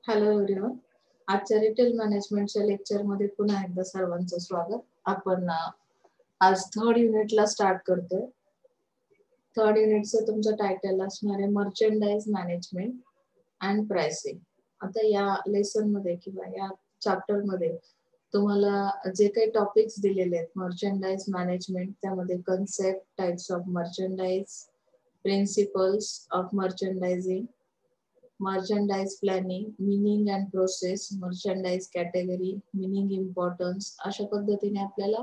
Hello everyone. आजच्या retail मॅनेजमेंटच्या लेक्चरमध्ये पुन्हा एकदा सर्वांचं स्वागत. आपण आज थर्ड युनिटला स्टार्ट करतोय. थर्ड युनिटचं तुमचं टायटल असणार आहे मर्चेंडाइज मॅनेजमेंट अँड प्राइसिंग. आता या लेसन मध्ये किंवा या चॅप्टर मध्ये तुम्हाला जे काही टॉपिक्स दिलेले आहेत मर्चेंडाइज मॅनेजमेंट, त्यामध्ये concept, types of merchandise, principles of merchandising, merchandise planning, meaning and process, merchandise category, meaning importance, अशा पद्धतीने आपल्याला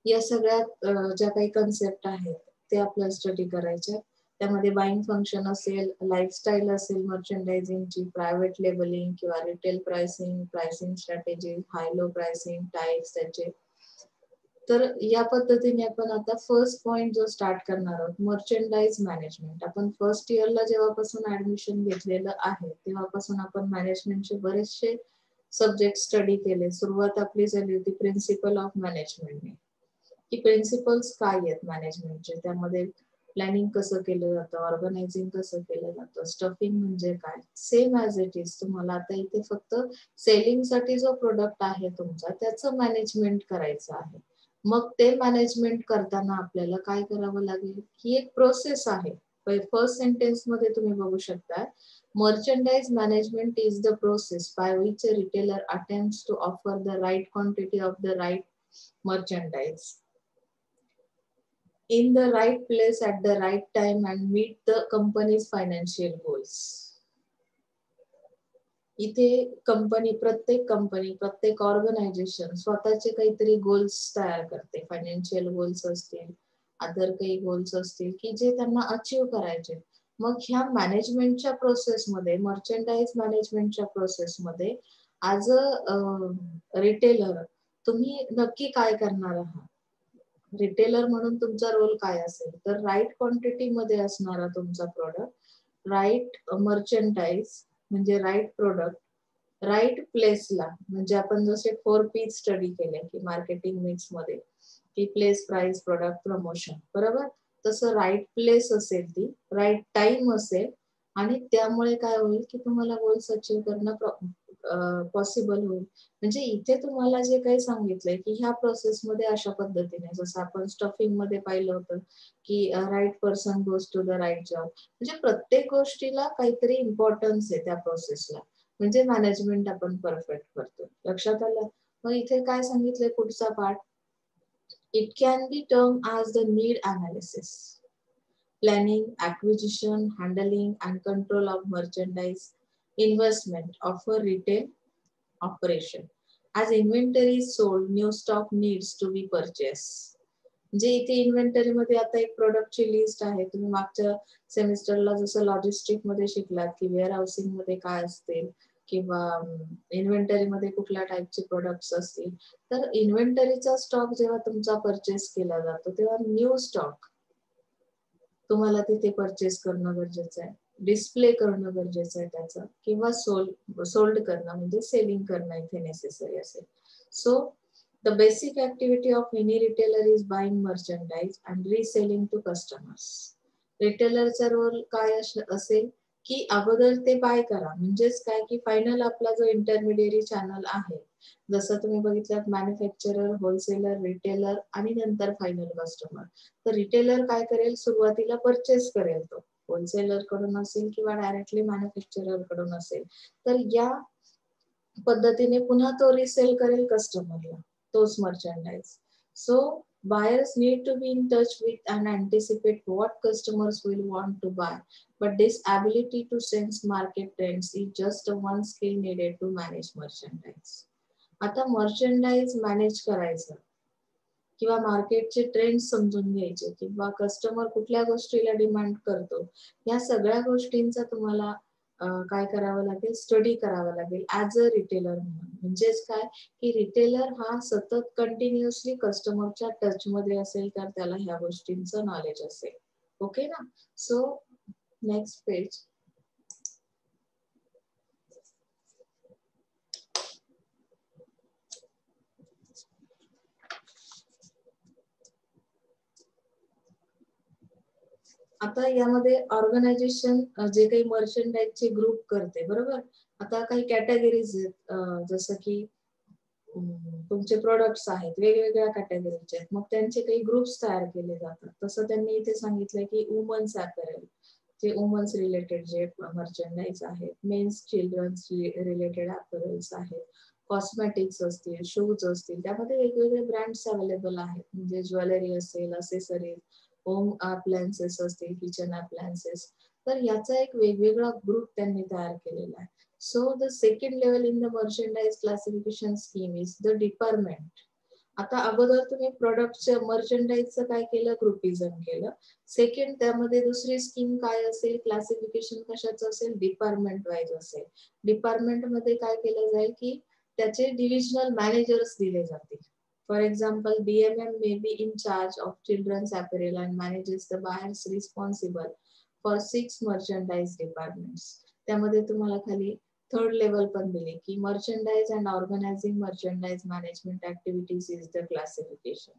या सगळ्यात ज्या काही कन्सेप्ट आहेत ते आपल्याला स्टडी करायचे. त्यामध्ये बाईंग फंक्शन असेल, लाईफस्टाईल असेल, मर्चेंडायझिंगची प्रायव्हेट लेबलिंग किंवा रिटेल प्राइसिंग, प्राइसिंग स्ट्रॅटेजी, हाय लो प्राइसिंग, टाइप्स त्याचे. तर या पद्धतीने आपण आता फर्स्ट पॉइंट जो स्टार्ट करणार आहोत, मर्चेंडाइज मॅनेजमेंट. आपण फर्स्ट इयरला जेव्हापासून ऍडमिशन घेतलेलं आहे तेव्हापासून आपण मॅनेजमेंटचे बरेचसे सब्जेक्ट स्टडी केले. सुरुवात आपली झाली होती प्रिन्सिपल ऑफ मॅनेजमेंटने, की प्रिन्सिपल्स काय आहेत मॅनेजमेंटचे, त्यामध्ये प्लॅनिंग कसं केलं जातं, ऑर्गनायझिंग कसं केलं जातं, स्टफिंग म्हणजे काय. सेम ॲज इट इज तुम्हाला आता इथे फक्त सेलिंग साठी जो प्रोडक्ट आहे तुमचा त्याचं मॅनेजमेंट करायचं आहे. मग ते मॅनेजमेंट करताना आपल्याला काय करावं लागेल, ही एक प्रोसेस आहे. फर्स्ट सेंटेन्स मध्ये तुम्ही बघू शकता, merchandise management is the process by which a retailer attempts to offer the right quantity of the right merchandise in the right place at the right time and meet the company's financial goals. इथे प्रत्येक organisation स्वतःचे काहीतरी goals तयार करते. Financial goals असतील, other काही goals असतील की जे त्यांना अचीव करायचे. मग ह्या मॅनेजमेंटच्या प्रोसेसमध्ये, मर्चेंडाइज मॅनेजमेंटच्या प्रोसेसमध्ये ॲज अ रिटेलर तुम्ही नक्की काय करणार आहात. रिटेलर म्हणून तुमचा रोल काय असेल, तर राईट क्वांटिटी मध्ये असणारा तुमचा प्रोडक्ट, राईट मर्चेंडाइज म्हणजे राईट प्रोडक्ट, राईट प्लेसला, म्हणजे आपण जसे 4P स्टडी केले की मार्केटिंग मिक्स मध्ये की प्लेस, प्राइस, प्रोडक्ट, प्रमोशन, बरोबर. तसं राईट प्लेस असेल, ती राईट टाइम असेल, आणि त्यामुळे काय होईल की तुम्हाला गोल्स अचीव करणं पॉसिबल होईल. म्हणजे इथे तुम्हाला जे काही सांगितलंय की ह्या प्रोसेसमध्ये अशा पद्धतीने, जसं आपण स्टफिंग मध्ये पाहिलं होतं की right person goes to the right job, म्हणजे प्रत्येक गोष्टीला काहीतरी इम्पॉर्टन्स आहे त्या प्रोसेसला, म्हणजे मॅनेजमेंट आपण परफेक्ट करतो. लक्षात आलं. मग इथे काय सांगितलंय पुढचा part, it can be term as the need analysis, planning, acquisition, handling and control of merchandise, investment of a retail operation. As inventory is sold, new stock needs to be purchased. म्हणजे इथे inventory मध्ये आता एक प्रोडक्टची list आहे. तुम्ही मागच्या सेमिस्टरला जसं लॉजिस्टिक मध्ये शिकलात की वेअर हाऊसिंग मध्ये काय असतील किंवा इन्व्हेंटरी मध्ये कुठल्या टाईपचे प्रोडक्ट्स असतील, तर इन्व्हेंटरीचा स्टॉक जेव्हा तुमचा परचेस केला जातो तेव्हा न्यू स्टॉक तुम्हाला तिथे परचेस करणं गरजेचं आहे, डिस्प्ले करणं गरजेचं आहे त्याचं, किंवा सोल्ड करणं म्हणजे सेलिंग करणं इथे नेसेसरी असेल. So the basic activity of any retailer is buying merchandise and reselling to customers. रिटेलरचा रोल काय असेल की अगोदर ते बाय करा, म्हणजेच काय की फायनल आपला जो इंटरमिडियरी चॅनल आहे, जसं तुम्ही बघितलं मॅन्युफॅक्चरर, होलसेलर, रिटेलर आणि नंतर फायनल कस्टमर. तर रिटेलर काय करेल, सुरुवातीला परचेस करेल, तो होलसेलर कडून असेल किंवा डायरेक्टली मॅन्युफॅक्चरर कडून असेल. तर या पद्धतीने पुन्हा तो रिसेल करेल कस्टमरला तोच merchandise. So buyers need to be in touch with and anticipate what customers will want to buy, but this ability to sense market trends is just one skill needed to manage merchandise. आता merchandise manage करायचं किंवा मार्केटचे trend समजून घ्यायचे किंवा customer कुठल्या गोष्टीला demand करतो, या सगळ्या गोष्टींचा तुम्हाला काय करावं लागेल, स्टडी करावं लागेल ऍज अ रिटेलर म्हणून. म्हणजेच काय की रिटेलर हा सतत कंटिन्युअसली कस्टमरच्या टच मध्ये असेल तर त्याला ह्या गोष्टींचं नॉलेज असेल. ओके ना. So next page. आता यामध्ये ऑर्गनायझेशन जे काही मर्चेंडाइजचे ग्रुप करते, बरोबर. आता काही कॅटेगरीज आहेत, जसं की तुमचे प्रोडक्ट्स आहेत वेगवेगळ्या कॅटेगरीचे आहेत, मग त्यांचे काही ग्रुप्स तयार केले जातात. तसं त्यांनी इथे सांगितलंय की वुमन्स अपॅरल, जे वुमन्स रिलेटेड जे मर्चंडाईज आहेत, मेन्स चिल्ड्रन्स रिलेटेड अपॅरल्स आहेत, कॉस्मेटिक्स असतील, शूज असतील, त्यामध्ये वेगवेगळे ब्रँड्स अवेलेबल आहेत. म्हणजे ज्वेलरी असेल, असेसरीज, होम अप्लायन्सेस असतील, किचन अप्लायन्सेस. तर याचा एक वेगवेगळा ग्रुप त्यांनी तयार केलेला आहे. So the second level in the merchandise classification scheme is the department. आता अगोदर तुम्ही प्रोडक्टच्या मर्चंडाईजचं काय केलं, ग्रुपिझम केलं. सेकंड त्यामध्ये दुसरी स्कीम काय असेल, क्लासिफिकेशन कशाचं असेल, डिपार्टमेंट वाईज असेल. डिपार्टमेंट मध्ये काय केलं जाईल की त्याचे डिव्हिजनल मॅनेजर्स दिले जातील. For example DMM may be in charge of children's apparel and manages the buyers responsible for 6 merchandise departments. त्यामध्ये तुम्हाला खाली थर्ड लेवल पण दिले की merchandise and organising merchandise management activities is the classification.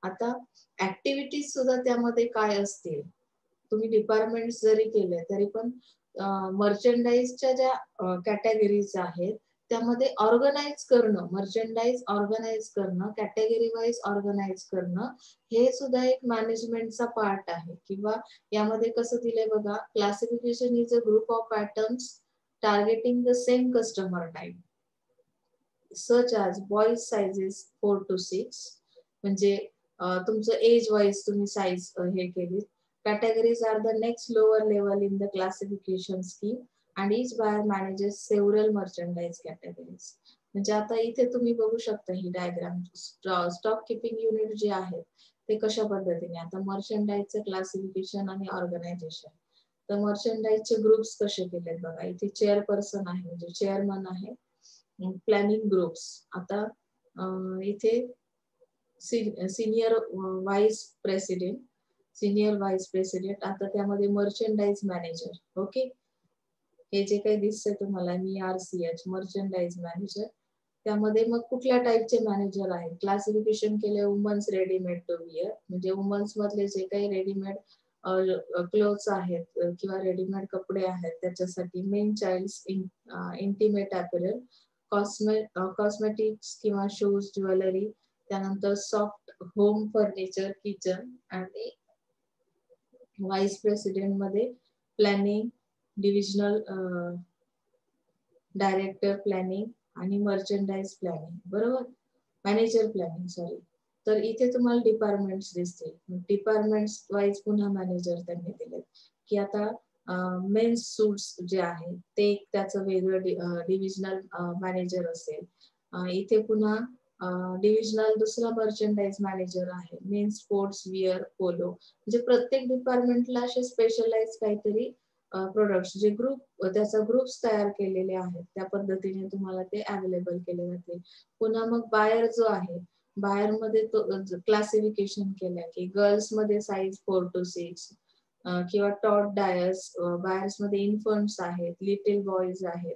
आता activities सुद्धा त्यामध्ये काय असतील, तुम्ही डिपार्टमेंट जरी केले तरी पण मर्चंडाइजच्या ज्या कॅटेगरीज आहेत त्यामध्ये ऑर्गनाइज करणं, मर्चंडाइज ऑर्गनाइज करणं, कॅटेगरी वाईज ऑर्गनाइज करणं, हे सुद्धा एक मॅनेजमेंटचा पार्ट आहे. किंवा यामध्ये कसं दिलंय बघा, classification is a group of patterns targeting the same customer type such as boys sizes 4 to 6. म्हणजे तुमचं एज वाईज तुम्ही साईज हे केली. Categories are the next lower level in the classification scheme and each buyer manages several merchandise categories. म्हणजे आता इथे तुम्ही बघू शकता ही डायग्राम, स्टॉक किपिंग युनिट जे आहे ते कशा पद्धतीने, आता मर्चंडाइजचं क्लासिफिकेशन आणि ऑर्गनायझेशन. तर मर्चंडाईजचे ग्रुप्स कसे केलेत बघा, इथे चेअरपर्सन आहे म्हणजे चेअरमन आहे. प्लॅनिंग ग्रुप्स, आता इथे senior vice president, senior vice president, आता त्यामध्ये मर्चंडाईज मॅनेजर. ओके, हे जे काही दिसतंय तुम्हाला MRCH मर्चंडाईज मॅनेजर, त्यामध्ये मग कुठल्या टाईपचे मॅनेजर आहेत, क्लासिफिकेशन केले वुमन्स रेडीमेड टू विअर, म्हणजे वुमन्स मधले जे काही रेडीमेड क्लोथ्स आहेत किंवा रेडीमेड कपडे आहेत त्याच्यासाठी, मेन चाइल्ड्स इंटिमेट अपॅरल, कॉस्मेटिक्स किंवा शूज, ज्वेलरी, त्यानंतर सॉफ्ट होम फर्निचर, किचन. आणि व्हाईस प्रेसिडेंट मध्ये प्लॅनिंग, डिव्हिजनल डायरेक्टर प्लॅनिंग आणि मर्चंडाइज प्लॅनिंग, बरोबर, मॅनेजर प्लॅनिंग सॉरी. तर इथे तुम्हाला डिपार्टमेंट्स दिसतील. डिपार्टमेंट्स वाईज पुन्हा मॅनेजर त्यांनी दिले की आता मेन्स सूट्स जे आहे ते त्याचं वेगळं डिव्हिजनल मॅनेजर असेल. इथे पुन्हा डिव्हिजनल दुसरा मर्चंडाइज मॅनेजर आहे, मेन स्पोर्ट्स विअर, पोलो. म्हणजे प्रत्येक डिपार्टमेंटला असे स्पेशलाइज काहीतरी प्रोडक्ट्स जे ग्रुप, त्याचा ग्रुप्स तयार केलेले आहेत त्या पद्धतीने तुम्हाला ते अवेलेबल केले जातील. पुन्हा मग बायर जो आहे, बायर मध्ये तो क्लासिफिकेशन केलं की गर्ल्स मध्ये साईज 4 to 6 किंवा टॉट डायर्स, बायर्स मध्ये इन्फंट्स आहेत, लिटिल बॉईज आहेत.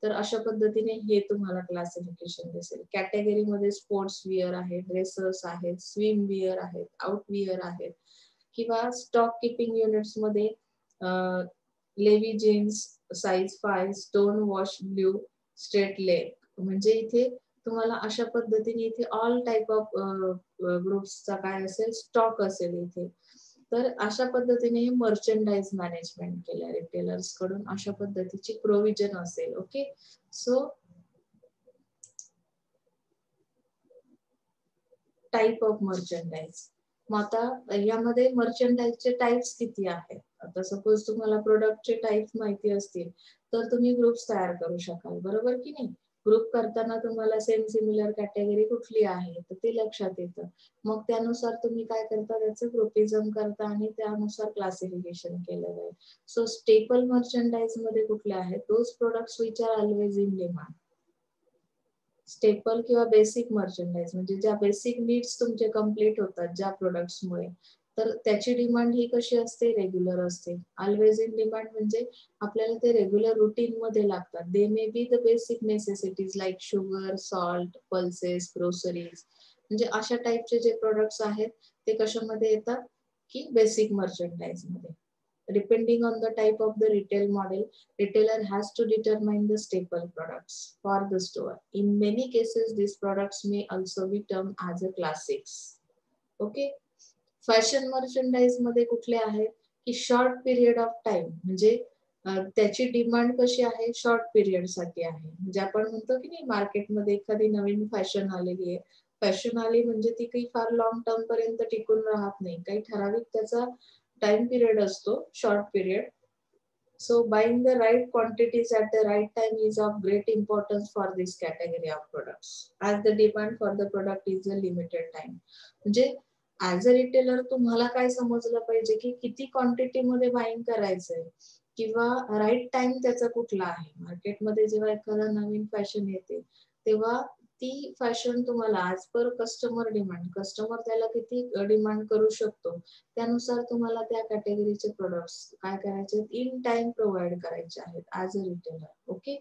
तर अशा पद्धतीने हे तुम्हाला क्लासिफिकेशन दिसेल. कॅटेगरी मध्ये स्पोर्ट्स विअर आहे, ड्रेसर्स आहेत, स्विम विअर आहेत, आउटविअर आहेत. किंवा स्टॉक किपिंग युनिट्स मध्ये Levi jeans size 5, stone wash blue, straight leg. म्हणजे इथे तुम्हाला अशा पद्धतीने इथे ऑल टाइप ऑफ ग्रुप्सचा काय असेल, स्टॉक असेल इथे. तर अशा पद्धतीने मर्चंडाइज मॅनेजमेंट केल्या रिटेलर्स कडून, अशा पद्धतीची प्रोव्हिजन असेल. Okay, so type of merchandise. मग आता यामध्ये मर्चंडाइजचे टाइप्स किती आहेत, आता सपोज तुम्हाला प्रोडक्टचे टाइप्स माहिती असतील तर तुम्ही ग्रुप्स तयार करू शकाल, बरोबर की नाही. ग्रुप करताना तुम्हाला सेम सिमिलर कॅटेगरी कुठली आहे तर ते लक्षात येतं. मग त्यानुसार तुम्ही काय करता, त्याचं ग्रुपिझम करता आणि त्यानुसार क्लासिफिकेशन केलं जाईल. सो स्टेपल मर्चंडाइज मध्ये कुठले आहेत, those products which are always in demand. Staple किंवा बेसिक मर्चंडाइज म्हणजे ज्या बेसिक नीड्स तुमचे कम्प्लीट होतात ज्या प्रोडक्ट्समुळे, तर त्याची डिमांड ही कशी असते, रेग्युलर असते. ऑलवेज इन डिमांड म्हणजे आपल्याला ते रेग्युलर रुटीन मध्ये लागतात. They may be the basic necessities like sugar, salt, pulses, groceries. म्हणजे अशा टाइपचे जे प्रोडक्ट्स आहेत ते कशामध्ये येतात की बेसिक मर्चंडाइज मध्ये. Depending on the type of the retail model, retailer has to determine the staple products for the store. In many cases, these products may also be termed as a classics. Okay. Fashion मर्चंडाईज मध्ये कुठले आहेत की short period of time, म्हणजे त्याची demand कशी आहे, short period साठी आहे. म्हणजे आपण म्हणतो की नाही मार्केटमध्ये एखादी नवीन फॅशन आलेली आहे, फॅशन आली म्हणजे ती काही फार लॉंग टर्म पर्यंत टिकून राहत नाही, काही ठराविक त्याचा टाइम पिरियड असतो, short period. So buying the right quantities at the right time is of great importance for this category of products, as the demand for the product is a limited time. म्हणजे as a retailer तुम्हाला काय समजलं पाहिजे की किती quantity मध्ये buying करायचंय, किंवा राईट टाइम त्याचा कुठला आहे. मार्केटमध्ये जेव्हा एखादा नवीन फॅशन येते तेव्हा ती फॅशन तुम्हाला as per customer demand, customer त्याला किती डिमांड करू शकतो त्यानुसार तुम्हाला त्या कॅटेगरीचे प्रोडक्ट्स काय करायचे, इन टाइम प्रोव्हाइड करायचे आहेत as a retailer. Okay.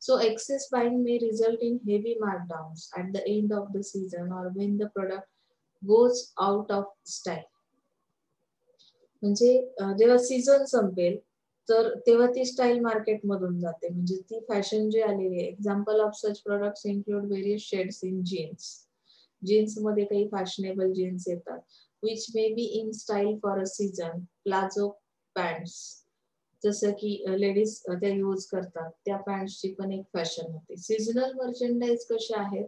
So excess buying may result in heavy markdowns at the end of the season or when the product goes out of style. म्हणजे जेव्हा सीझन संपेल तर तेव्हा ती स्टाईल मार्केट मधून जाते, म्हणजे ती फॅशन जी आलेली आहे. Example of such products include various shades in jeans. Jeans मध्ये काही फॅशनेबल जीन्स येतात which may be in style for a season. Palazzo pants जसं की लेडीज त्या यूज करतात, त्या पॅन्ट्सची पण एक फॅशन होती. सीझनल मर्चंडाईज कसे आहेत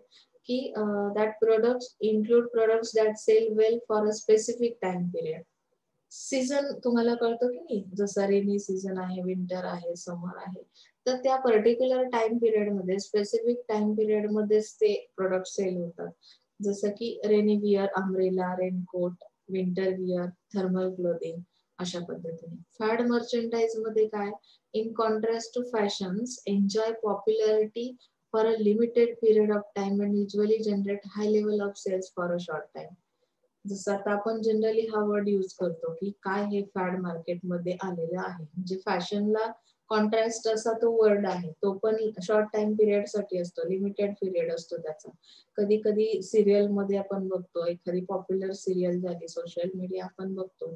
की that products include products that sell well for a specific time period. Season तुम्हाला कळतो की नाही, जसं रेनी सीझन आहे, विंटर आहे, समर आहे, तर त्या पर्टिक्युलर टाइम पिरियड मध्ये, स्पेसिफिक टाइम पिरियड मध्येच ते प्रोडक्ट सेल होतात. जसं की rainy wear, umbrella, raincoat, winter wear, thermal clothing, अशा पद्धतीने. फॅड मर्चंडाईज मध्ये काय, in contrast to fashions enjoy popularity for a limited period of time and usually generate high level of sales for a short time. जसं आता आपण generally हा word use करतो की काय हे फॅड मार्केटमध्ये आलेलं आहे, म्हणजे फॅशनला कॉन्ट्रास्ट असा तो वर्ड आहे, तो पण शॉर्ट टाइम पिरियड साठी असतो, लिमिटेड पिरियड असतो त्याचा. कधी कधी सिरियल मध्ये आपण बघतो, एखादी पॉप्युलर सिरियल झाली, सोशल मीडिया आपण बघतो,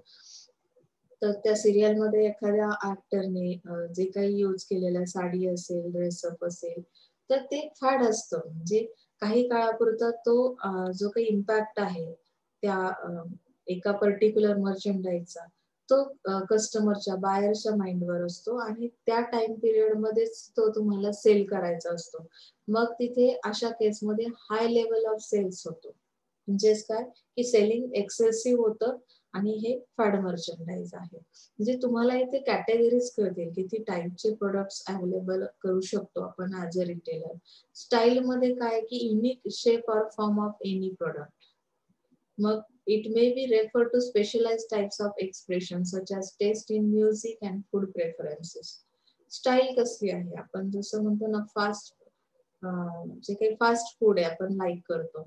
तर त्या सिरियल मध्ये एखाद्या ऍक्टरने जे काही यूज केलेलं साडी असेल, ड्रेसअप असेल, तर ते फॅड असतं. म्हणजे काही काळापुरता तो जो काही इम्पॅक्ट आहे त्या एका पर्टिक्युलर मर्चंडाईजचा, तो कस्टमरच्या, बायरच्या माइंडवर असतो आणि त्या टाइम पिरियड मध्येच तो तुम्हाला सेल करायचा असतो. मग तिथे अशा केसमध्ये हाय लेवल ऑफ सेल्स होतो. म्हणजेच काय की सेलिंग एक्सेसिव्ह होतं आणि हे फॅड मर्चंडाईज आहे. म्हणजे तुम्हाला इथे कॅटेगरीज कळतील किती टाईपचे प्रोडक्ट्स अवेलेबल करू शकतो आपण ऍज अ रिटेलर. स्टाईल मध्ये काय की unique shape or form of any product. मग it may be referred to specialized types of expression such as taste in music and food preferences. Style कसली आहे, आपण जसं म्हणतो ना फास्ट, जे काही फास्ट फूड आहे आपण लाईक करतो,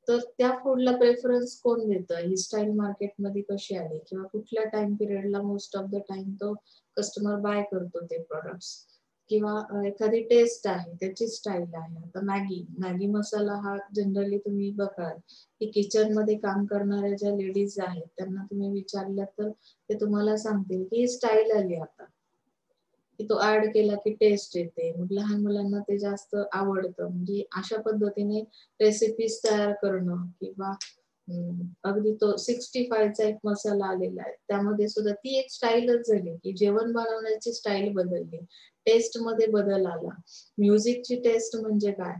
तर त्या फूडला प्रेफरन्स कोण देतं, ही स्टाईल मार्केटमध्ये कशी आली, किंवा कुठल्या टाइम पिरियडला मोस्ट ऑफ द टाइम तो कस्टमर बाय करतो ते प्रोडक्ट्स. किंवा एखादी टेस्ट आहे, त्याची स्टाईल आहे. आता मॅगी, मॅगी मसाला हा जनरली तुम्ही बघाल की किचन मध्ये काम करणाऱ्या ज्या लेडीज आहेत त्यांना तुम्ही विचारलं तर ते तुम्हाला सांगतील की स्टाईल आली आता, की तो ऍड केला की टेस्ट येते. मग लहान मुलांना ते जास्त आवडतं. म्हणजे अशा पद्धतीने रेसिपीज तयार करणं, किंवा अगदी तो 65चा एक मसाला आलेला आहे, त्यामध्ये सुद्धा ती एक स्टाईलच झाली की जेवण बनवण्याची स्टाईल बदलली, टेस्ट मध्ये बदल आला. म्युझिकची टेस्ट म्हणजे काय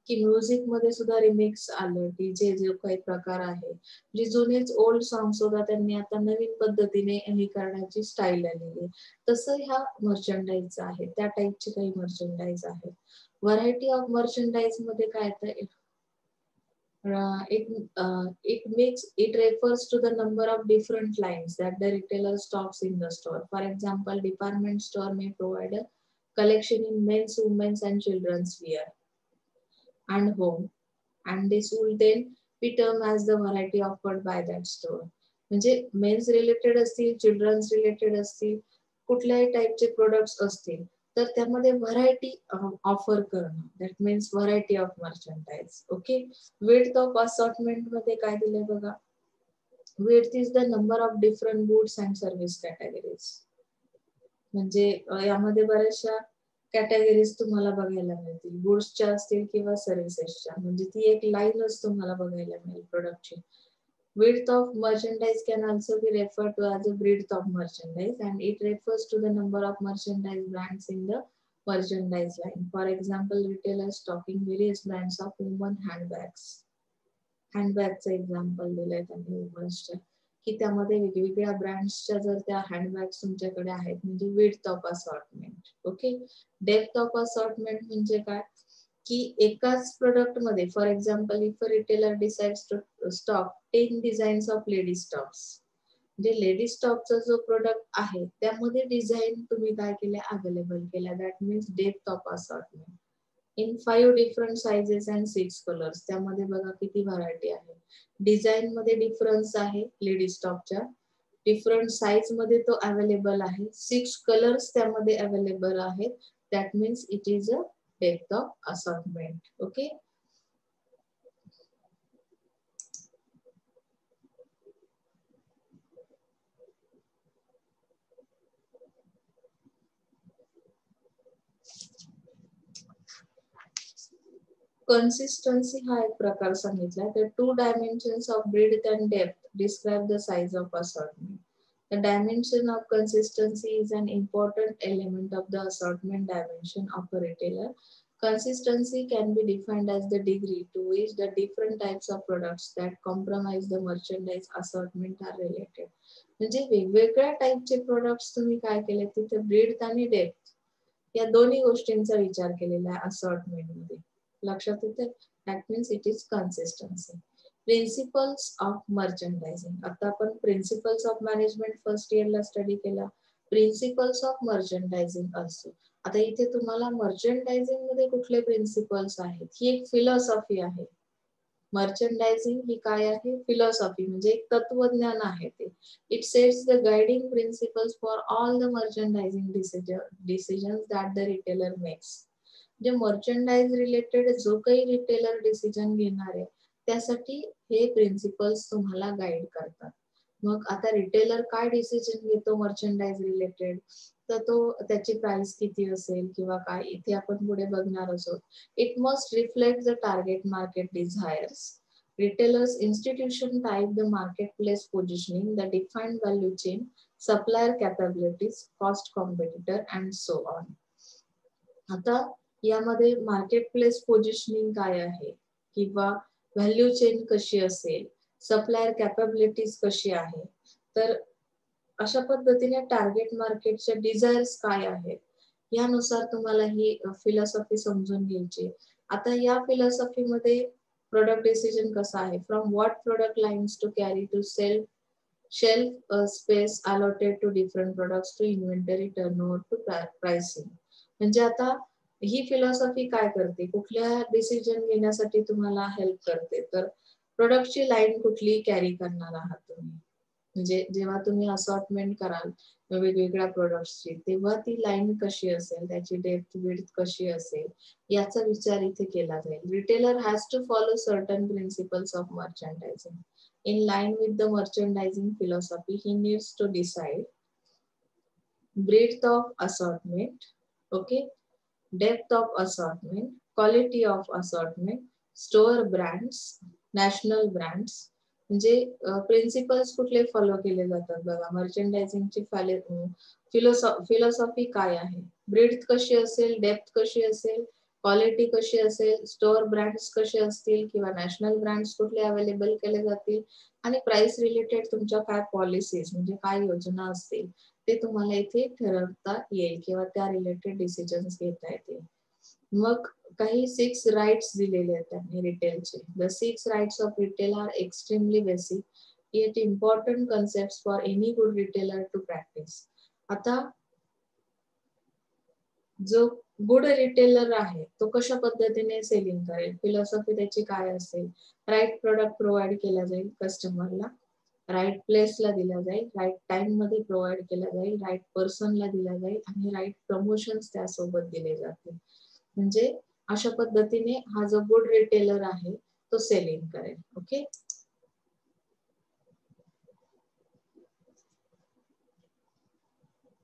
की म्युझिक मध्ये सुद्धा रिमिक्स आलं, की जे जे काही प्रकार आहे, जे जुनेच ओल्ड सॉन्ग सुद्धा त्यांनी आता नवीन पद्धतीने हे करण्याची स्टाईल आलेली आहे. तसं ह्या मर्चंडाईज आहे, त्या टाईपचे काही मर्चंडाईज आहे. व्हरायटी ऑफ मर्चंडाईज मध्ये काय येतं, it makes it refers to the number of different lines that the retailer stocks in the store. For example, department store may provide a collection in men's, women's and children's wear and home, and this will then be termed as the variety offered by that store. म्हणजे men's related असतील, children's related असतील, कुठल्याही टाईपचे products असतील, तर त्यामध्ये variety offer करणं, that means variety of मर्चंडाईज. Okay. Width of assortment मध्ये काय दिलंय बघा, width is the number of different goods and service categories. म्हणजे यामध्ये बऱ्याचशा कॅटेगरीज तुम्हाला बघायला मिळतील, गुड्सच्या असतील किंवा सर्व्हिसेसच्या. म्हणजे ती एक लाईनच तुम्हाला बघायला मिळेल प्रोडक्टची. Width of merchandise can also be referred to as the breadth of merchandise, and it refers to the number of merchandise brands in the merchandise line. For example, retailers stocking various brands of women handbags. हँडबॅगचं example दिलंय त्यांनी वुमन्सच्या, की त्यामध्ये वेगवेगळ्या ब्रँड्सच्या जर त्या handbags तुमच्याकडे आहेत म्हणजे width of assortment. Okay. Depth of assortment म्हणजे काय, की एकाच प्रोडक्ट मध्ये for example if a retailer decides to stock 10 designs of ladies tops, म्हणजे लेडीज टॉपचा जो प्रोडक्ट आहे त्यामध्ये डिझाईन तुम्ही काय केल्या, अवेलेबल केल्या. That means depth of assortment. In 5 different sizes and 6 colours. त्यामध्ये बघा किती व्हरायटी आहे. डिझाईन मध्ये डिफरन्स आहे लेडीज टॉपच्या, डिफरंट साइज मध्ये तो अवेलेबल आहे, 6 कलर्स त्यामध्ये अवेलेबल आहेत. That means it is a depth of assortment. Okay. Consistency हा एक प्रकार सांगितला. तर 2 dimensions of breadth and depth describe the size of assortment. The dimension of consistency is an important element of the assortment dimension of a retailer. Consistency can be defined as the degree to which the different types of products that comprise the merchandise assortment are related. म्हणजे वेगवेगळ्या टाइपचे products तुम्ही काय केले, तिथे breath आणि depth या दोन्ही गोष्टींचा विचार केलेला आहे असॉर्टमेंट मध्ये. लक्षात येते. That means it is consistency. Principles of merchandising. आता आपण प्रिन्सिपल्स ऑफ मॅनेजमेंट फर्स्ट इयरला स्टडी केला. प्रिन्सिपल्स ऑफ मर्चंडायझिंग असतो. आता इथे तुम्हाला मर्चंडायझिंग मध्ये कुठले प्रिन्सिपल्स आहेत, ही एक फिलॉसॉफी आहे. मर्चंडायझिंग ही काय आहे, फिलॉसॉफी म्हणजे एक तत्वज्ञान आहे ते. It sets the guiding principles for all the merchandising decisions that the retailer makes. जे मर्चंडाइज रिलेटेड जो काही रिटेलर डिसिजन घेणार आहे त्यासाठी हे प्रिन्सिपल्स तुम्हाला गाईड करतात. मग आता रिटेलर काय डिसिजन घेतो मर्चंडाइज रिलेटेड, तर तो त्याची प्राइस किती असेल किंवा काय, इथे आपण पुढे बघणार आहोत. It must reflect the target market desires. Retailers institution type, the marketplace positioning, the defined value chain, supplier capabilities, cost competitor and so on. आता यामध्ये मार्केट प्लेस पोझिशनिंग काय आहे किंवा व्हॅल्यू चेन कशी असेल, सप्लायर कॅपेबिलिटीज कशी आहे, तर अशा पद्धतीने टार्गेट मार्केटचे डिझायर्स काय आहेत यानुसार तुम्हाला ही फिलॉसॉफी समजून घ्यायची. आता या फिलॉसॉफी मध्ये प्रोडक्ट डिसिजन कसा आहे, from what product lines to carry to sell shelf space allotted to different products to inventory turnover to pricing. म्हणजे आता ही फिलॉसॉफी काय करते, कुठल्या डिसिजन घेण्यासाठी तुम्हाला हेल्प करते, तर प्रोडक्टची लाईन कुठली कॅरी करणार आहात तुम्ही. म्हणजे जेव्हा तुम्ही असॉर्टमेंट कराल वेगवेगळ्या प्रोडक्ट्सची, तेव्हा ती लाईन कशी असेल, त्याची डेप्थ विड्थ कशी असेल याचा विचार इथे केला जाईल. Retailer has to follow certain principles of merchandising. In line with the merchandising philosophy, he needs to decide breadth of assortment, okay, depth of assortment, quality of assortment, store brands, national brands. म्हणजे principles कुठले follow केले जातात बघा मर्चंडायझिंगची philosophy काय आहे, breadth कशी असेल, depth कशी असेल, क्वालिटी कशी असेल, स्टोअर ब्रँड्स कसे असतील किंवा नॅशनल ब्रँड्स कुठले अवेलेबल केले जातील, आणि प्राइस रिलेटेड तुमच्या काय पॉलिसीज म्हणजे काय योजना असतील ते तुम्हाला इथे ठरवता येईल किंवा त्या रिलेटेड डिसिजन्स घेता येतील. मग काही 6 राइट्स दिलेले आहेत त्यांनी रिटेलचे. The 6 rights of retail are extremely basic yet important concepts for any good retailer to practice. आता जो गुड रिटेलर आहे तो कशा पद्धतीने सेलिंग करेल, फिलॉसॉफी त्याची काय असेल, राईट प्रोडक्ट प्रोव्हाइड केला जाईल कस्टमरला, राईट प्लेसला दिला जाईल, राईट टाइम मध्ये प्रोव्हाइड केला जाईल, राईट पर्सनला दिला जाईल आणि राईट प्रमोशन्स त्यासोबत दिले जातील. म्हणजे अशा पद्धतीने हा जो गुड रिटेलर आहे तो सेलिंग करेल. ओके.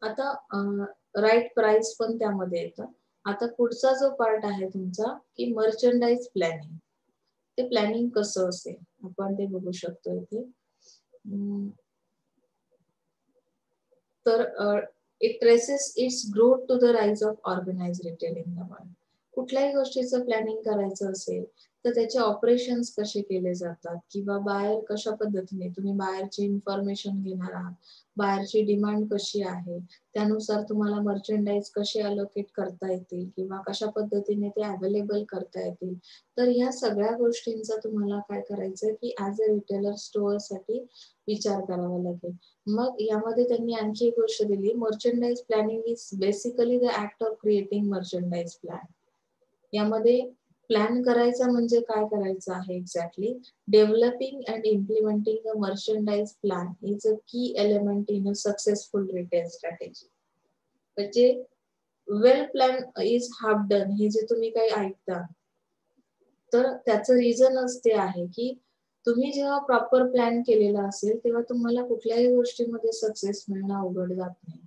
आता राईट प्राइस पण त्यामध्ये येतं. आता पुढचा जो पार्ट आहे तुमचा की मर्चंडाइज प्लॅनिंग. ते प्लॅनिंग कसं असेल आपण ते बघू शकतो इथे. तर it traces its growth to the rise of organise retailing world. कुठल्याही गोष्टीचं प्लॅनिंग करायचं असेल तर त्याचे ऑपरेशन्स कसे केले जातात किंवा बाहेर कशा पद्धतीने तुम्ही बाहेरची इन्फॉर्मेशन घेणार आहात, बाहेरची डिमांड कशी आहे, त्यानुसार तुम्हाला मर्चंडाईज कसे अलोकेट करता येतील किंवा कशा पद्धतीने ते अवेलेबल करता येतील. तर ह्या सगळ्या गोष्टींचा तुम्हाला काय करायचं की ऍज अ रिटेलर स्टोअरसाठी विचार करावा लागेल. मग यामध्ये त्यांनी आणखी एक गोष्ट दिली, merchandise planning is basically the act of creating merchandise plan. यामध्ये प्लॅन करायचा म्हणजे काय करायचं आहे exactly, developing and implementing a merchandise plan is a key element in a successful retail strategy. म्हणजे well plan is half done हे जे तुम्ही काही ऐकता, तर त्याचं रिझनच ते आहे की तुम्ही जेव्हा प्रॉपर प्लॅन केलेला असेल तेव्हा तुम्हाला कुठल्याही गोष्टीमध्ये सक्सेस मिळणं अवघड जात नाही.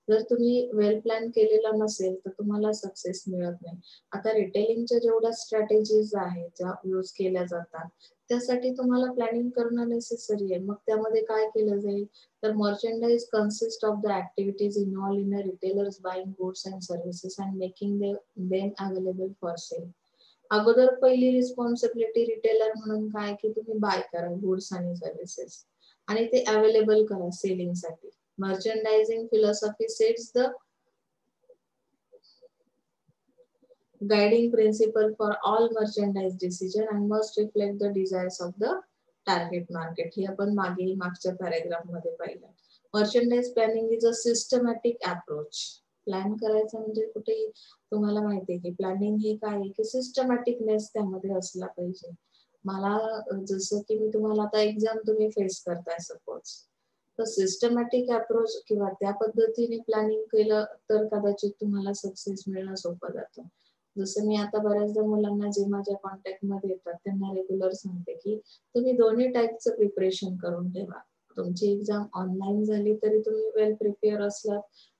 जर तुम्ही वेल प्लॅन केलेला नसेल तर तुम्हाला सक्सेस मिळत नाही. आता रिटेलिंगच्या जेवढ्या स्ट्रॅटेजीज आहेत ज्या यूज केल्या जातात त्यासाठी तुम्हाला प्लॅनिंग करणं नेसेसरी आहे. मग त्यामध्ये काय केलं जाईल, तर merchandise consist of the activities involve in a retailer's buying goods and services and making them available for sale. अगोदर पहिली रिस्पॉन्सिबिलिटी रिटेलर म्हणून काय की तुम्ही बाय करा गुड्स आणि सर्व्हिसेस आणि ते अवेलेबल करा सेलिंगसाठी. Merchandising philosophy sets the guiding principle for all merchandise decision and must reflect the desires of the target market. हे आपण मागच्या पॅराग्राफ मध्ये पाहिलं. Merchandise planning is a systematic approach. Plan करायचं म्हणजे कुठे तुम्हाला माहिती आहे की प्लॅनिंग हे काय आहे की सिस्टमॅटिकनेस त्यामध्ये असला पाहिजे. मला जसं की मी तुम्हाला आता एक्झाम तुम्ही फेस करताय सपोज, तर सिस्टमॅटिक अप्रोच किंवा त्या पद्धतीने प्लॅनिंग केलं तर कदाचित तुम्हाला सक्सेस मिळणं सोपं जातं. जसं मी आता बऱ्याचदा मुलांना जे माझ्या कॉन्टॅक्ट मध्ये येतात त्यांना रेग्युलर सांगते की तुम्ही दोन्ही टाईपचं प्रिपरेशन करून ठेवा. तुमची एक्झाम ऑनलाईन झाली तरी तुम्ही वेल प्रिपेअर असला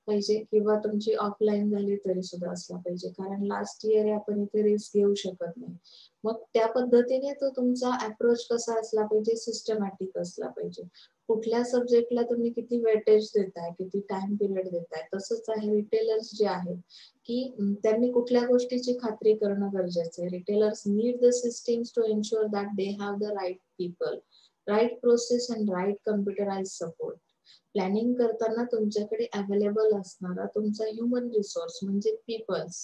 पाहिजे किंवा तुमची ऑफलाईन झाली तरी सुद्धा असला पाहिजे, कारण लास्ट इयर आपण इथे रिस्क घेऊ शकत नाही. मग त्या पद्धतीने तो तुमचा अप्रोच कसा असला पाहिजे, सिस्टमॅटिक असला पाहिजे. कुठल्या सब्जेक्टला तुम्ही किती वेटेज देताय, किती टाइम पिरियड देताय. तसंच आहे रिटेलर्स जे आहेत की त्यांनी कुठल्या गोष्टीची खात्री करणं गरजेचं आहे. Retailers need the systems to ensure that they have the right people, right process and right computerise support. Planning करताना तुमच्याकडे अवेलेबल असणारा तुमचा ह्युमन रिसोर्स म्हणजे पीपल्स,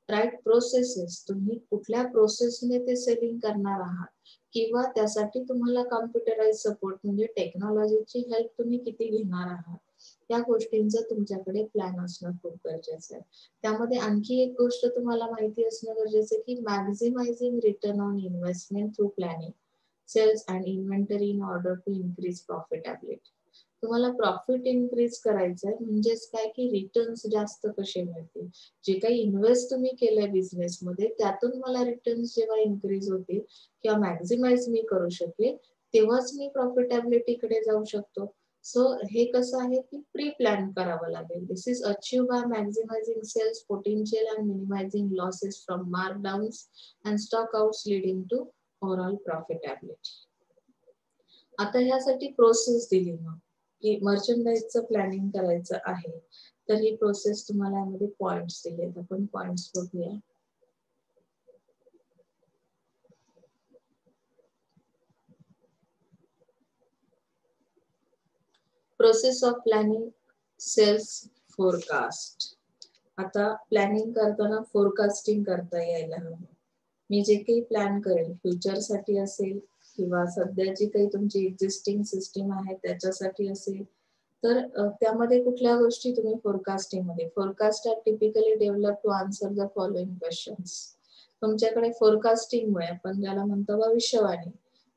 राईट प्रोसेसेस, तुम्ही कुठल्या प्रोसेसने ते सेलिंग करणार आहात किंवा त्यासाठी तुम्हाला कॉम्प्युटराइज सपोर्ट म्हणजे टेक्नॉलॉजीची हेल्प तुम्ही किती घेणार आहात, या गोष्टींचं तुमच्याकडे प्लॅन असणं खूप गरजेचं आहे. त्यामध्ये आणखी एक गोष्ट तुम्हाला माहिती असणं गरजेचं आहे की maximising return on investment through planning sales and inventory in order to increase profitability. तुम्हाला प्रॉफिट इन्क्रीज करायचंय म्हणजेच काय की रिटर्न्स जास्त कसे मिळतील. जे काही इन्व्हेस्ट तुम्ही केलंय बिझनेस मध्ये त्यातून मला रिटर्न्स जेव्हा इन्क्रीज होतील किंवा मॅक्झिमाइज मी करू शकेल तेव्हाच मी प्रॉफिटेबिलिटी कडे जाऊ शकतो. सो हे कसं आहे की प्री प्लॅन करावं लागेल. This is achieve by maximising sales potential and minimising losses from markdowns and stock outs leading to overall profitability. आता ह्यासाठी प्रोसेस दिली मग की मर्चंडाइजचं प्लॅनिंग करायचं आहे तर ही प्रोसेस तुम्हाला यामध्ये पॉइंट्स दिलेत. आपण पॉइंट्स बघूया. Process of planning sales forecast. आता प्लॅनिंग करताना फोरकास्टिंग करता यायला हवं. मी जे काही प्लॅन करेल फ्युचरसाठी असेल किंवा सध्या जी काही तुमची एक्झिस्टिंग सिस्टीम आहे त्याच्यासाठी असेल तर त्यामध्ये कुठल्या गोष्टी तुम्ही फोरकास्टिंग मध्ये, forecast are typically develop to answer the following questions. तुमच्याकडे फोरकास्टिंग मुळे आपण ज्याला म्हणतो भविष्यवाणी,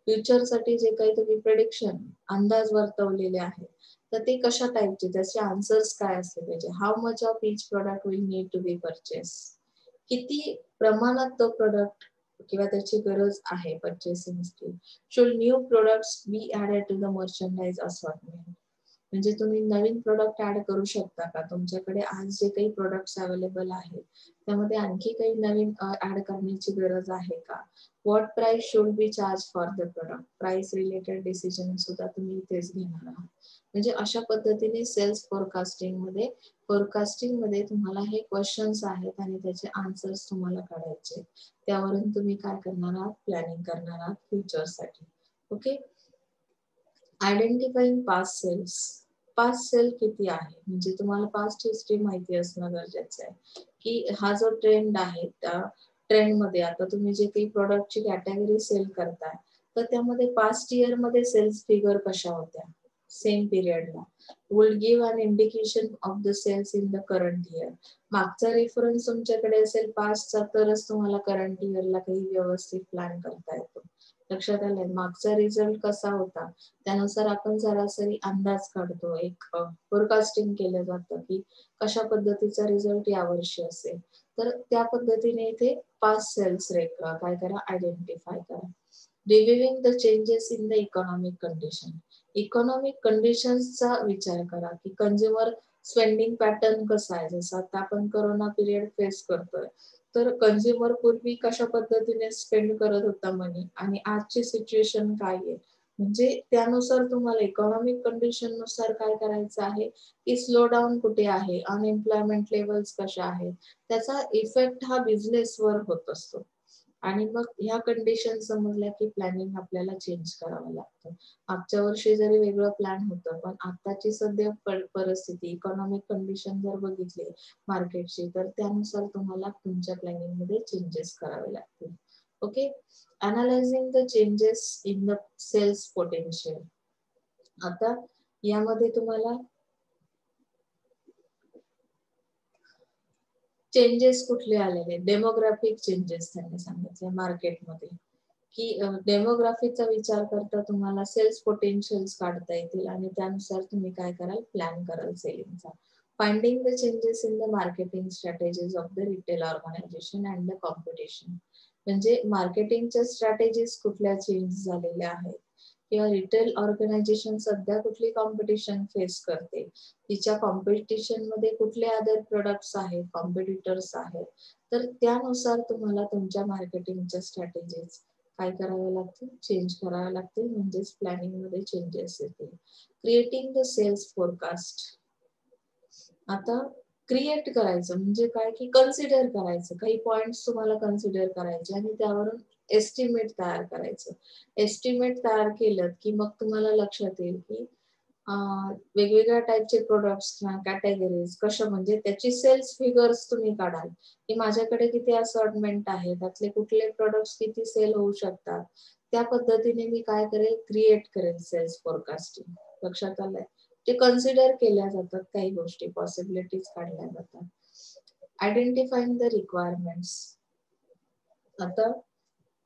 फ्युचर साठी जे काही तुम्ही प्रेडिक्शन अंदाज वर्तवलेले आहेत तर ते कशा टाईपचे, त्याचे आन्सर्स काय असले पाहिजे. How much of each product will need to be purchase, किती प्रमाणात तो प्रोडक्ट किंवा त्याची गरज आहे परचेसिंगची. Should new products be added to the merchandise assortment. म्हणजे तुम्ही नवीन प्रोडक्ट ऍड करू शकता का? तुमच्याकडे आज जे काही प्रोडक्ट्स अवेलेबल आहेत त्यामध्ये आणखी काही नवीन ऍड करण्याची गरज आहे का? What price should be charge for the product? Price related decision सुद्धा तुम्ही इथेच घेणार आहात. म्हणजे अशा पद्धतीने सेल्स फोरकास्टिंग मध्ये तुम्हाला हे क्वेश्चन्स आहेत आणि त्याचे आन्सर्स तुम्हाला काढायचे. त्यावरून तुम्ही काय करणार आहात? प्लॅनिंग करणार आहात फ्युचरसाठी. Okay. Identifying past sales. Past sale किती आहे म्हणजे तुम्हाला पास्ट हिस्ट्री माहिती असणं गरजेचं आहे की हा जो ट्रेंड आहे त्या ट्रेंड मध्ये आता तुम्ही जे काही प्रोडक्टची कॅटेगरी सेल करताय तर त्यामध्ये पास्ट इयर मध्ये सेल्स फिगर कशा होत्या सेम पिरियडला. Will give an indication of the sales in the current year. मागचा रेफरन्स तुमच्याकडे असेल पास्टचा तरच तुम्हाला करंट इयरला काही व्यवस्थित प्लॅन करता येतो. लक्षात आलंय. मागचा रिझल्ट कसा होता त्यानुसार आपण सरासरी अंदाज काढतो. एक फोरकास्टिंग केलं जातं की कशा पद्धतीचा रिझल्ट यावर्षी असेल. तर त्या पद्धतीने इथे पास्ट सेल्स काय करा आयडेंटिफाय करा. Reviewing the changes in the economic condition. Economic कंडिशन्सचा विचार करा की कंझ्युमर स्पेंडिंग पॅटर्न कसा आहे. जसं आता आपण कोरोना पिरियड फेस करतोय तर कंझ्युमर पूर्वी कशा पद्धतीने स्पेंड करत होता मनी आणि आजची सिच्युएशन काय आहे म्हणजे त्यानुसार तुम्हाला इकॉनॉमिक कंडिशन नुसार काय करायचं आहे की स्लो डाऊन कुठे आहे, अनएम्प्लॉयमेंट लेवल्स कशा आहेत, त्याचा इफेक्ट हा बिझनेसवर होत असतो. आणि मग ह्या कंडिशन समजल्या की प्लॅनिंग आपल्याला चेंज करावं लागतं. मागच्या वर्षी जरी वेगळं प्लॅन होतं पण आताची सध्या परिस्थिती इकॉनॉमिक कंडिशन जर बघितली मार्केटची तर त्यानुसार तुम्हाला तुमच्या प्लॅनिंग मध्ये चेंजेस करावे लागतील. Okay. Analysing the changes in the sales potential. आता यामध्ये तुम्हाला चेंजेस कुठले आलेले डेमोग्राफिक चेंजेस त्यांनी सांगितले मार्केटमध्ये की डेमोग्राफीचा विचार करता तुम्हाला सेल्स पोटेन्शियल्स काढता येतील आणि त्यानुसार तुम्ही काय कराल प्लॅन कराल सेलिंगचा. Finding the changes in the marketing strategies of the retail organisation and the competition. म्हणजे मार्केटिंगच्या स्ट्रॅटेजीज कुठल्या चेंज झालेल्या आहेत किंवा रिटेल ऑर्गनायझेशन सध्या कुठली कॉम्पिटिशन फेस करते, तिच्या कॉम्पिटिशन मध्ये कुठले अदर प्रोडक्ट्स आहेत, कॉम्पिटिटर्स आहेत, तर त्यानुसार तुम्हाला तुमच्या मार्केटिंगच्या स्ट्रॅटेजीज काय कराव्या लागतील चेंज कराव्या लागतील म्हणजेच प्लॅनिंग मध्ये चेंजेस येतील. Creating the sales forecast. आता क्रिएट करायचं म्हणजे काय की कन्सिडर करायचं काही पॉइंट्स तुम्हाला कन्सिडर करायचे आणि त्यावरून एस्टिमेट तयार करायचं. एस्टिमेट तयार केलं की मग तुम्हाला लक्षात येईल की वेगवेगळ्या टाईपचे प्रोडक्ट्स किंवा कॅटेगरीज कशा म्हणजे त्याची सेल्स फिगर्स तुम्ही काढाल की माझ्याकडे किती असॉर्टमेंट आहे, त्यातले कुठले प्रोडक्ट्स किती सेल होऊ शकतात. त्या पद्धतीने मी काय करेल क्रिएट करेल सेल्स फोरकास्टिंग. लक्षात आलंय. ते कन्सिडर केल्या जातात काही गोष्टी पॉसिबिलिटीज काढल्या जातात. Identifying the requirements. आता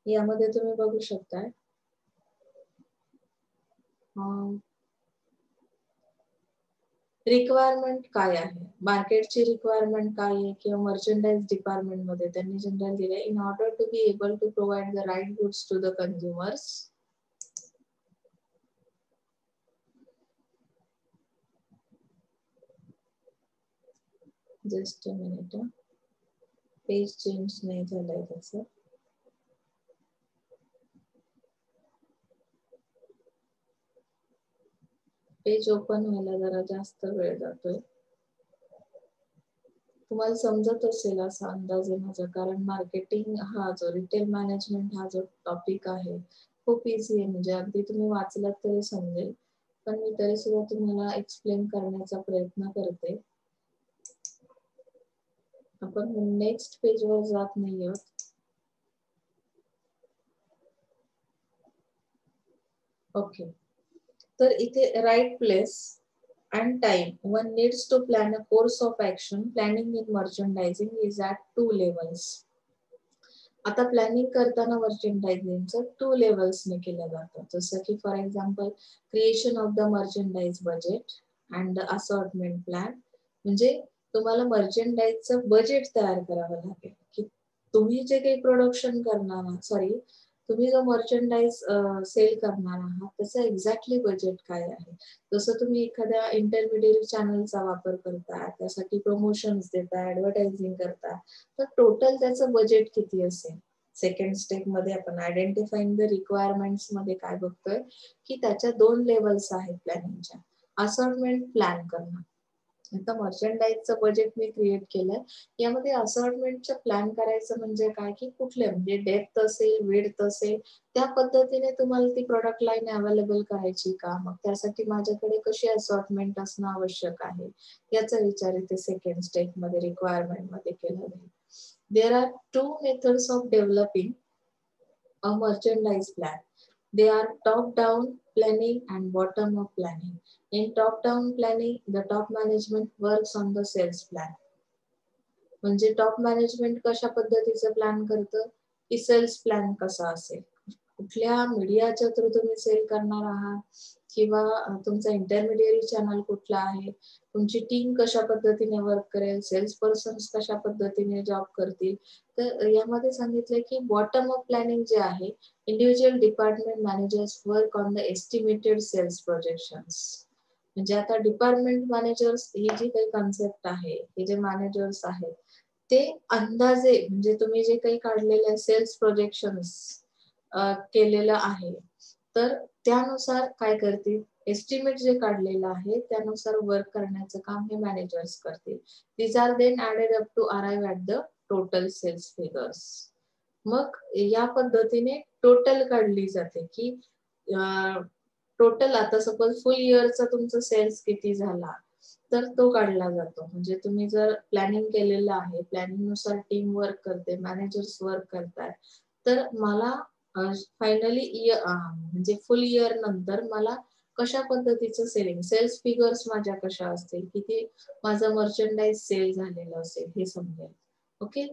यामध्ये तुम्ही बघू शकता रिक्वायरमेंट काय आहे, मार्केटची रिक्वायरमेंट काय आहे किंवा मर्चंडाइज डिपार्टमेंट मध्ये त्यांनी जनरल दिले in order to be able to provide the right goods to the consumers. Just a minute, page change नाही झालंय त्याचं. पेज ओपन व्हायला जरा जास्त वेळ जातोय. तुम्हाला समजत असेल असा अंदाज आहे माझा कारण मार्केटिंग हा जो रिटेल मॅनेजमेंट हा जो टॉपिक आहे खूप इझी आहे म्हणजे अगदी तुम्ही वाचलात तरी समजेल पण मी तरी सुद्धा तुम्हाला एक्सप्लेन करण्याचा प्रयत्न करते. आपण नेक्स्ट पेजवर जात नाही आहोत. ओके. तर इथे right place and time one needs to plan a course of action. Planning in merchandising is at 2 levels. आता प्लॅनिंग करताना मर्चंडायझिंगचं 2 लेवल्सने केलं जातं. जसं की for example creation of the merchandise budget and the assortment plan. म्हणजे तुम्हाला मर्चंडाइजचं बजेट तयार करावं लागेल की तुम्ही जे काही प्रोडक्शन करणार तुम्ही जो मर्चंडाईज सेल करणार आहात त्याचं एक्झॅक्टली बजेट काय आहे. जसं तुम्ही एखाद्या इंटरमिडिएट चॅनलचा वापर करता, त्यासाठी प्रमोशन्स देता, ऍडव्हर्टायझिंग करता, तर टोटल त्याचं बजेट किती असेल. सेकंड स्टेप मध्ये आपण आयडेंटिफाईंग द रिक्वायरमेंट्स मध्ये काय बघतोय की त्याच्या 2 लेवल्स आहेत प्लॅनिंगच्या. असॉर्टमेंट प्लॅन करणं. आता मर्चंडाईजचं बजेट मी क्रिएट केलंय. यामध्ये असॉर्टमेंटचं प्लॅन करायचं म्हणजे काय की कुठले म्हणजे डेप्थ असेल, विड्थ असेल, त्या पद्धतीने तुम्हाला ती प्रॉडक्ट लाईन अवेलेबल करायची का? मग त्यासाठी माझ्याकडे कशी असॉर्टमेंट असणं आवश्यक आहे, याचा विचार इथे सेकंड स्टेपमध्ये रिक्वायरमेंटमध्ये केला जाईल. There are 2 methods of developing a merchandise plan. They are top-down planning and bottom-up planning. In top-down planning, the top management works on the sales plan. म्हणजे टॉप मॅनेजमेंट कशा पद्धतीचं प्लॅन करतं की सेल्स प्लॅन कसा असेल, कुठल्या मीडियाच्या through तुम्ही सेल करणार आहात किंवा तुमचा इंटरमिडियरी चॅनल कुठला आहे, तुमची टीम कशा पद्धतीने वर्क करेल, सेल्स पर्सन्स कशा पद्धतीने जॉब करतील. तर यामध्ये सांगितलंय की बॉटम अप प्लॅनिंग जे आहे, individual department managers work on the estimated sales projections. म्हणजे आता डिपार्टमेंट मॅनेजर्स ही जी काही कन्सेप्ट आहे, हे जे मॅनेजर्स आहेत ते अंदाजे म्हणजे तुम्ही जे काही काढलेले सेल्स प्रोजेक्शन्स केलेलं आहे, तर त्यानुसार काय करतील, एस्टिमेट जे काढलेलं आहे त्यानुसार वर्क करण्याचं काम हे मॅनेजर्स करतील. These are then added up to arrive at the total sales figures. मग या पद्धतीने टोटल काढली जाते की टोटल आता सपोज फुल इयरचा तुमचा सेल्स किती झाला तर तो काढला जातो. म्हणजे तुम्ही जर प्लॅनिंग केलेलं आहे, प्लॅनिंग नुसार टीम वर्क करते, मॅनेजर्स वर्क करतात, तर मला फायनली म्हणजे फुल इयर नंतर मला कशा पद्धतीचं सेलिंग, सेल्स फिगर्स माझ्या कशा असतील, किती माझं मर्चंडाईज सेल झालेलं असेल हे समजेल. Okay.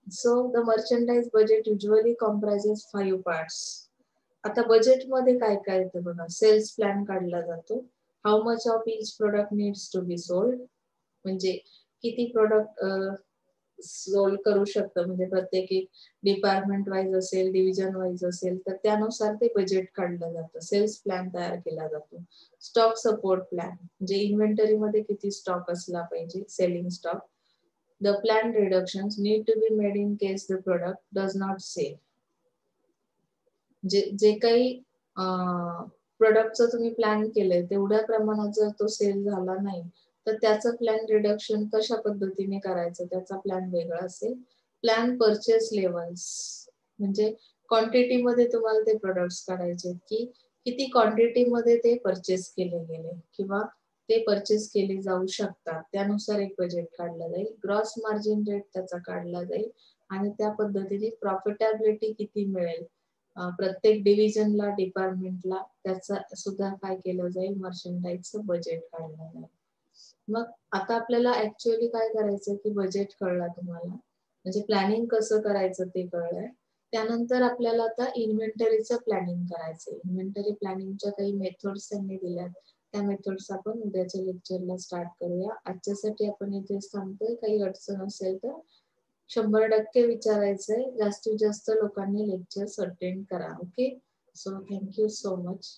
So the मर्चंडाईज budget usually comprises 5 parts. आता बजेटमध्ये काय काय येतं बघा, सेल्स प्लॅन काढला जातो. How much of each product needs to be sold, म्हणजे किती प्रोडक्ट सोल्ड करू शकतं, म्हणजे प्रत्येक एक डिपार्टमेंट वाईज असेल, डिव्हिजन वाईज असेल, तर त्यानुसार ते बजेट काढलं जातं. सेल्स प्लॅन तयार केला जातो. स्टॉक सपोर्ट प्लॅन, म्हणजे इन्व्हेंटरी मध्ये किती स्टॉक असला पाहिजे, selling stock. The plan reductions need to be made in case the product does not sell. जे काही प्रोडक्टचं तुम्ही प्लॅन केलंय तेवढ्या प्रमाणात जर तो सेल झाला नाही तर त्याचं प्लॅन रिडक्शन कशा पद्धतीने करायचं त्याचा प्लॅन वेगळा असेल. प्लॅन परचेस लेवल्स, म्हणजे क्वांटिटी मध्ये तुम्हाला ते प्रोडक्ट्स काढायचे की किती क्वांटिटी मध्ये ते परचेस केले गेले किंवा ते परचेस केले जाऊ शकतात, त्यानुसार एक बजेट काढलं जाईल. ग्रॉस मार्जिन रेट त्याचा काढला जाईल आणि त्या पद्धतीने प्रॉफिटेबिलिटी किती मिळेल प्रत्येक डिव्हिजनला, डिपार्टमेंटला, त्याचा सुद्धा काय केलं जाईल, मर्चंडाईजचं बजेट काढलं जाईल. मग आता आपल्याला ऍक्च्युअली काय करायचं की बजेट कळला तुम्हाला, म्हणजे प्लॅनिंग कसं करायचं ते कळलंय. त्यानंतर आपल्याला आता इन्व्हेंटरीचं प्लॅनिंग करायचं. इन्व्हेंटरी प्लॅनिंगच्या काही मेथड्स त्यांनी दिल्यात, त्या मेथड्स आपण उद्याच्या लेक्चरला स्टार्ट करूया. आजच्यासाठी आपण इथेच थांबतोय. काही अडचण असेल तर 100% विचारायचंय. जास्तीत जास्त लोकांनी लेक्चर्स अटेंड करा. Okay. So thank you so much.